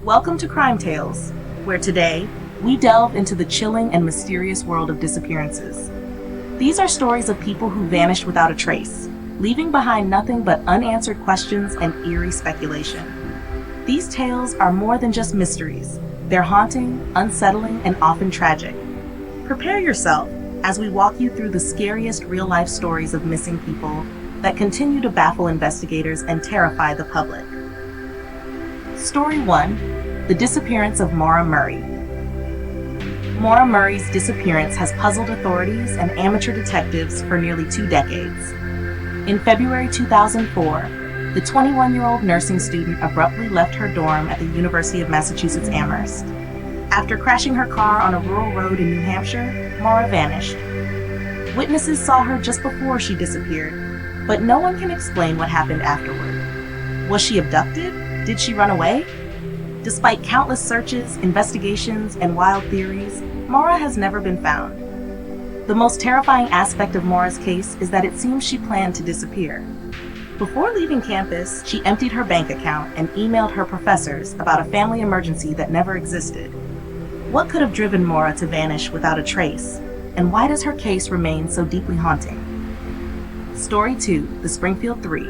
Welcome to Crime Tales, where today we delve into the chilling and mysterious world of disappearances. These are stories of people who vanished without a trace, leaving behind nothing but unanswered questions and eerie speculation. These tales are more than just mysteries. They're haunting, unsettling, and often tragic. Prepare yourself as we walk you through the scariest real-life stories of missing people that continue to baffle investigators and terrify the public. Story 1: The Disappearance of Maura Murray. Maura Murray's disappearance has puzzled authorities and amateur detectives for nearly 2 decades. In February 2004, the 21-year-old nursing student abruptly left her dorm at the University of Massachusetts Amherst. After crashing her car on a rural road in New Hampshire, Maura vanished. Witnesses saw her just before she disappeared, but no one can explain what happened afterward. Was she abducted? Did she run away? Despite countless searches, investigations, and wild theories, Maura has never been found. The most terrifying aspect of Maura's case is that it seems she planned to disappear. Before leaving campus, she emptied her bank account and emailed her professors about a family emergency that never existed. What could have driven Maura to vanish without a trace, and why does her case remain so deeply haunting? Story 2: The Springfield Three.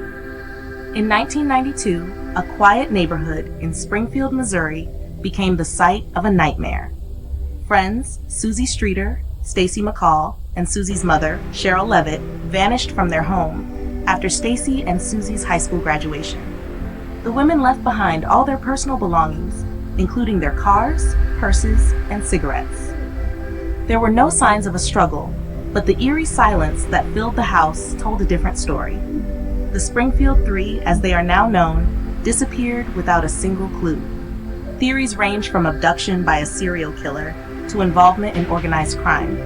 In 1992, a quiet neighborhood in Springfield, Missouri, became the site of a nightmare. Friends Susie Streeter, Stacy McCall, and Susie's mother, Cheryl Levitt, vanished from their home after Stacy and Susie's high school graduation. The women left behind all their personal belongings, including their cars, purses, and cigarettes. There were no signs of a struggle, but the eerie silence that filled the house told a different story. The Springfield Three, as they are now known, disappeared without a single clue. Theories range from abduction by a serial killer to involvement in organized crime.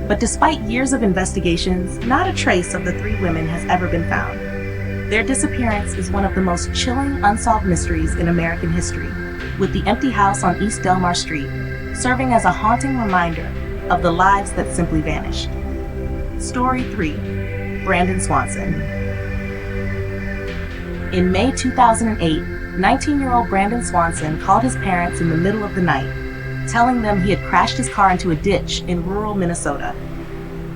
But despite years of investigations, not a trace of the 3 women has ever been found. Their disappearance is one of the most chilling unsolved mysteries in American history, with the empty house on East Delmar Street serving as a haunting reminder of the lives that simply vanished. Story 3: Brandon Swanson. In May 2008, 19-year-old Brandon Swanson called his parents in the middle of the night, telling them he had crashed his car into a ditch in rural Minnesota.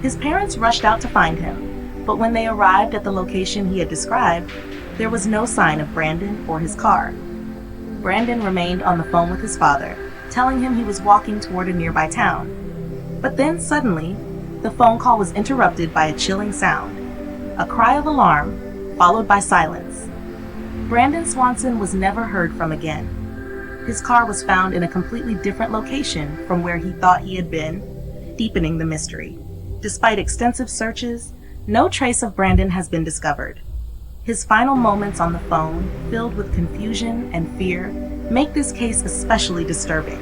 His parents rushed out to find him, but when they arrived at the location he had described, there was no sign of Brandon or his car. Brandon remained on the phone with his father, telling him he was walking toward a nearby town. But then suddenly, the phone call was interrupted by a chilling sound, a cry of alarm, followed by silence. Brandon Swanson was never heard from again. His car was found in a completely different location from where he thought he had been, deepening the mystery. Despite extensive searches, no trace of Brandon has been discovered. His final moments on the phone, filled with confusion and fear, make this case especially disturbing.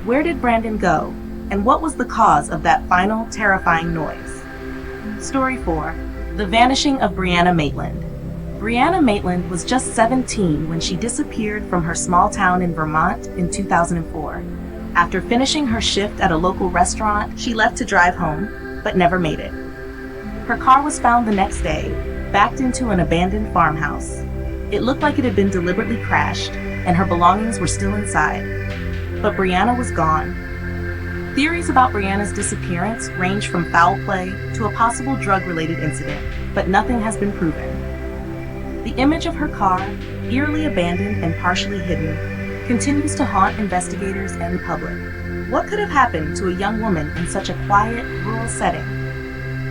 Where did Brandon go, and what was the cause of that final, terrifying noise? Story 4: The Vanishing of Brianna Maitland. Brianna Maitland was just 17 when she disappeared from her small town in Vermont in 2004. After finishing her shift at a local restaurant, she left to drive home, but never made it. Her car was found the next day, backed into an abandoned farmhouse. It looked like it had been deliberately crashed, and her belongings were still inside. But Brianna was gone. Theories about Brianna's disappearance range from foul play to a possible drug-related incident, but nothing has been proven. The image of her car, eerily abandoned and partially hidden, continues to haunt investigators and the public. What could have happened to a young woman in such a quiet, rural setting?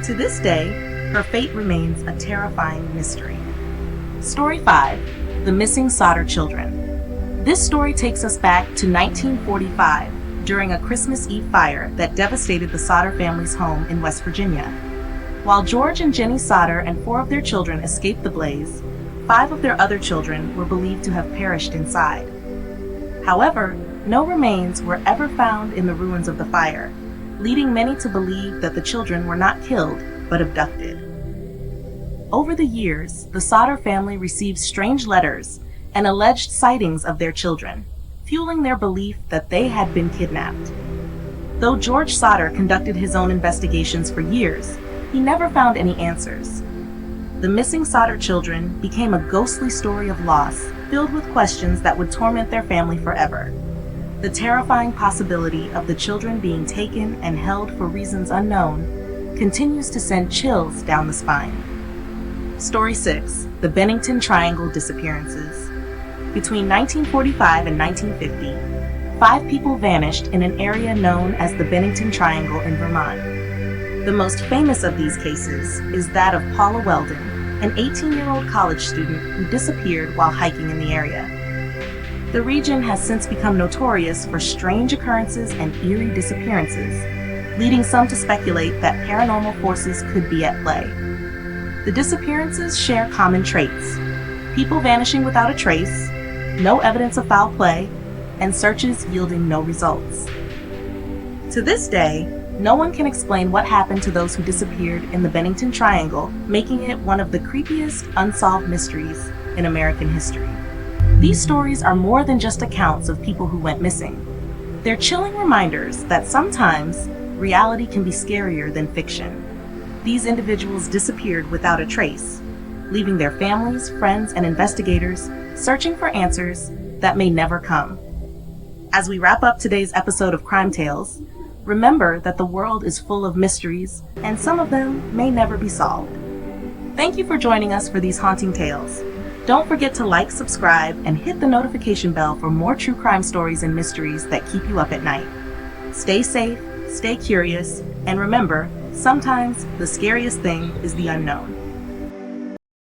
To this day, her fate remains a terrifying mystery. Story 5: The Missing Sodder Children. This story takes us back to 1945, during a Christmas Eve fire that devastated the Sodder family's home in West Virginia. While George and Jenny Sodder and 4 of their children escaped the blaze, 5 of their other children were believed to have perished inside. However, no remains were ever found in the ruins of the fire, leading many to believe that the children were not killed, but abducted. Over the years, the Sodder family received strange letters and alleged sightings of their children, fueling their belief that they had been kidnapped. Though George Sodder conducted his own investigations for years, he never found any answers. The missing Sodder children became a ghostly story of loss filled with questions that would torment their family forever. The terrifying possibility of the children being taken and held for reasons unknown continues to send chills down the spine. Story 6. The Bennington Triangle Disappearances. Between 1945 and 1950, 5 people vanished in an area known as the Bennington Triangle in Vermont. The most famous of these cases is that of Paula Weldon, an 18-year-old college student who disappeared while hiking in the area. The region has since become notorious for strange occurrences and eerie disappearances, leading some to speculate that paranormal forces could be at play. The disappearances share common traits: people vanishing without a trace, no evidence of foul play, and searches yielding no results. To this day, no one can explain what happened to those who disappeared in the Bennington Triangle, making it one of the creepiest unsolved mysteries in American history. These stories are more than just accounts of people who went missing. They're chilling reminders that sometimes reality can be scarier than fiction. These individuals disappeared without a trace, leaving their families, friends, and investigators searching for answers that may never come. As we wrap up today's episode of Crime Tales, remember that the world is full of mysteries, and some of them may never be solved. Thank you for joining us for these haunting tales. Don't forget to like, subscribe, and hit the notification bell for more true crime stories and mysteries that keep you up at night. Stay safe, stay curious, and remember, sometimes the scariest thing is the unknown.